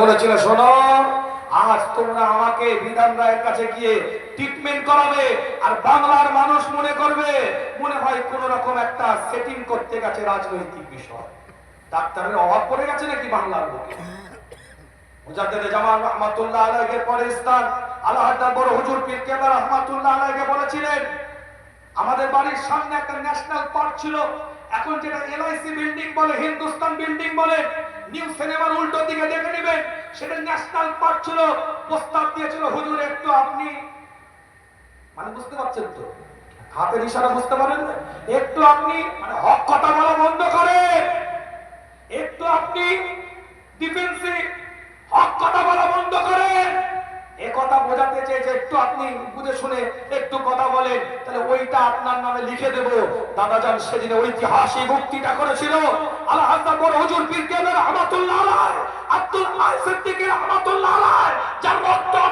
বলেছিল, শোনো, আজ তোমরা আমাকে বিধান রায়ের কাছে গিয়ে ট্রিটমেন্ট করাবে, আর বাংলার মানুষ মনে করবে মনে হয় কোন রকম একটা সেটিং করতে গেছে রাজনৈতিক বিষয়। ডাক্তারের অভাব পড়ে গেছে নাকি বাংলার বুকে? মুজাদ্দেদে জামান রাহমাতুল্লাহ আলাইহির পরে স্থান আল্লাহর বড় হুজুর পীর কেবলা রাহমাতুল্লাহ আলাইহি বলেছিলেন, আমাদের বাড়ির সামনে একটা ন্যাশনাল পার্ক ছিল, এখন যেটা এলআইসি বিল্ডিং বলে, হিন্দুস্তান বিল্ডিং বলে, নিউ সিনেমার উল্টো দিকে দেখে নেবেন, সেটা ন্যাশনাল পার্ক ছিল। প্রস্তাব দিয়েছিল, হুজুর একটু আপনি, মানে বুঝতে পারছেন তো, হাতের ইশারা বুঝতে পারেন, একটু আপনি মানে হক কথা বলা বন্ধ করেন, একটু আপনি ডিফেন্সিভ হক কথা বলা বন্ধ করেন, এ কথা বোঝাতে চেয়েছে একটু আপনি বুঝে শুনে একটু কথা বলেন, তাহলে ওইটা আপনার নামে লিখে দেব। দাদাজান সেদিন ঐতিহাসিক উক্তিটা করেছিল। আল্লাহ বড় হুজুর পীর কেবলা রাহমাতুল্লাহ আলাইহি আব্দুল আজিজ